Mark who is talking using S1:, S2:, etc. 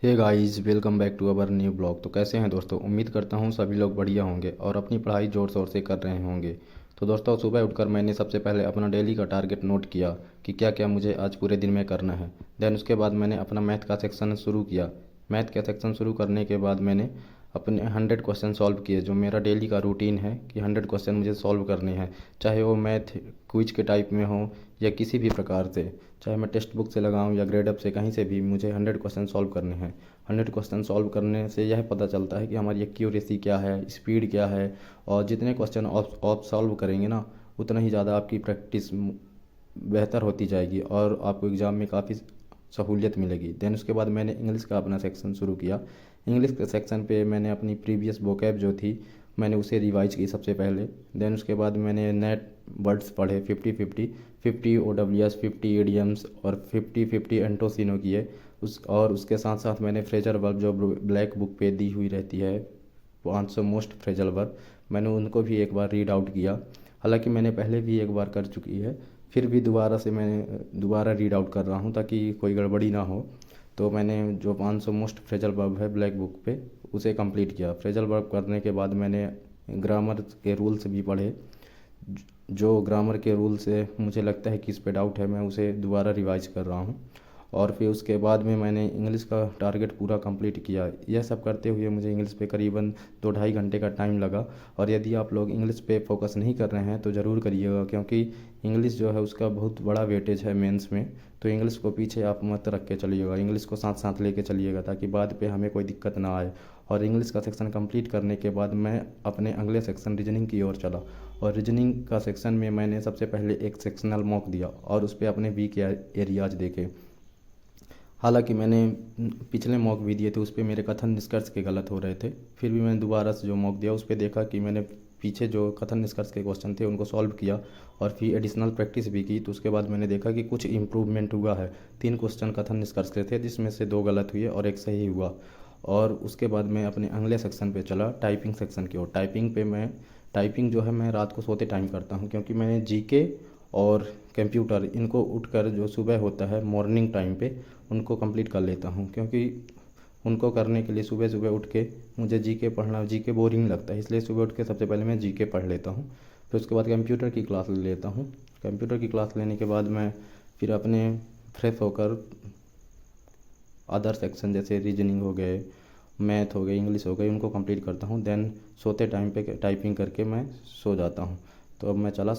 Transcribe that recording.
S1: Hey guys, welcome back to our new blog. तो कैसे हैं दोस्तों? उम्मीद करता हूं सभी लोग बढ़िया होंगे और अपनी पढ़ाई ज़ोर शोर से कर रहे होंगे। तो दोस्तों, सुबह उठकर मैंने सबसे पहले अपना डेली का टारगेट नोट किया कि क्या क्या मुझे आज पूरे दिन में करना है। देन उसके बाद मैंने अपना मैथ का सेक्शन शुरू किया। मैथ का सेक्शन शुरू करने के बाद मैंने अपने 100 क्वेश्चन सॉल्व किए। जो मेरा डेली का रूटीन है कि 100 क्वेश्चन मुझे सॉल्व करने हैं, चाहे वो मैथ क्विज के टाइप में हो या किसी भी प्रकार से, चाहे मैं टेक्स्ट बुक से लगाऊं या ग्रेड अप से, कहीं से भी मुझे 100 क्वेश्चन सॉल्व करने हैं। 100 क्वेश्चन सॉल्व करने से यह पता चलता है कि हमारी एक्यूरेसी क्या है, स्पीड क्या है। और जितने क्वेश्चन आप सॉल्व करेंगे ना, उतना ही ज़्यादा आपकी प्रैक्टिस बेहतर होती जाएगी और आपको एग्ज़ाम में काफ़ी सहूलियत मिलेगी। देन उसके बाद मैंने इंग्लिश का अपना सेक्शन शुरू किया। इंग्लिश के सेक्शन पे मैंने अपनी प्रीवियस वोकैब जो थी, मैंने उसे रिवाइज की सबसे पहले। देन उसके बाद मैंने नेट वर्ड्स पढ़े 50 ओ डब्ल्यू एस, 50 एडियम्स और 50 एंटोसिनो किए। उसके साथ साथ मैंने फ्रेजर वर्ब जो ब्लैक बुक पे दी हुई रहती है, 500 मोस्ट फ्रेजल वर्ब, मैंने उनको भी एक बार रीड आउट किया। हालांकि मैंने पहले भी एक बार कर चुकी है, फिर भी दोबारा से मैं दोबारा रीड आउट कर रहा हूँ ताकि कोई गड़बड़ी ना हो। तो मैंने जो 500 मोस्ट फ्रेजल वर्ब है ब्लैक बुक पे, उसे कंप्लीट किया। फ्रेजल वर्ब करने के बाद मैंने ग्रामर के रूल्स भी पढ़े। जो ग्रामर के रूल से मुझे लगता है कि इस पे डाउट है, मैं उसे दोबारा रिवाइज कर रहा हूँ। और फिर उसके बाद में मैंने इंग्लिश का टारगेट पूरा कंप्लीट किया। यह सब करते हुए मुझे इंग्लिश पे करीबन 2-2.5 घंटे का टाइम लगा। और यदि आप लोग इंग्लिश पे फोकस नहीं कर रहे हैं तो ज़रूर करिएगा, क्योंकि इंग्लिश जो है उसका बहुत बड़ा वेटेज है मेंस में। तो इंग्लिश को पीछे आप मत रख के चलिएगा, इंग्लिश को साथ साथ लेके चलिएगा ताकि बाद पे हमें कोई दिक्कत ना आए। और इंग्लिश का सेक्शन कंप्लीट करने के बाद मैं अपने अगले सेक्शन रीजनिंग की ओर चला। और रीजनिंग का सेक्शन में मैंने सबसे पहले एक सेक्शनल मॉक दिया और उस पर अपने वीक एरियाज देखे। हालांकि मैंने पिछले मॉक भी दिए थे, उस पर मेरे कथन निष्कर्ष के गलत हो रहे थे। फिर भी मैंने दोबारा से जो मॉक दिया उस पर देखा कि मैंने पीछे जो कथन निष्कर्ष के क्वेश्चन थे उनको सॉल्व किया और फिर एडिशनल प्रैक्टिस भी की। तो उसके बाद मैंने देखा कि कुछ इम्प्रूवमेंट हुआ है। 3 क्वेश्चन कथन निष्कर्ष के थे, जिसमें से 2 गलत हुए और एक सही हुआ। और उसके बाद मैं अपने अगले सेक्शन पे चला, टाइपिंग सेक्शन की ओर। टाइपिंग जो है मैं रात को सोते टाइम करता हूँ, क्योंकि मैंने जीके और कंप्यूटर इनको उठकर जो सुबह होता है मॉर्निंग टाइम पे, उनको कंप्लीट कर लेता हूँ। क्योंकि उनको करने के लिए सुबह सुबह उठ के मुझे जीके पढ़ना, जीके बोरिंग लगता है, इसलिए सुबह उठ के सबसे पहले मैं जीके पढ़ लेता हूँ। फिर उसके बाद कंप्यूटर की क्लास ले लेता हूँ। कंप्यूटर की क्लास लेने के बाद मैं फिर अपने फ्रेश होकर अदर सेक्शन जैसे रीजनिंग हो गए, मैथ हो गए, इंग्लिश हो गई, उनको कंप्लीट करता हूँ। देन सोते टाइम पे टाइपिंग करके मैं सो जाता हूँ। तो अब मैं चला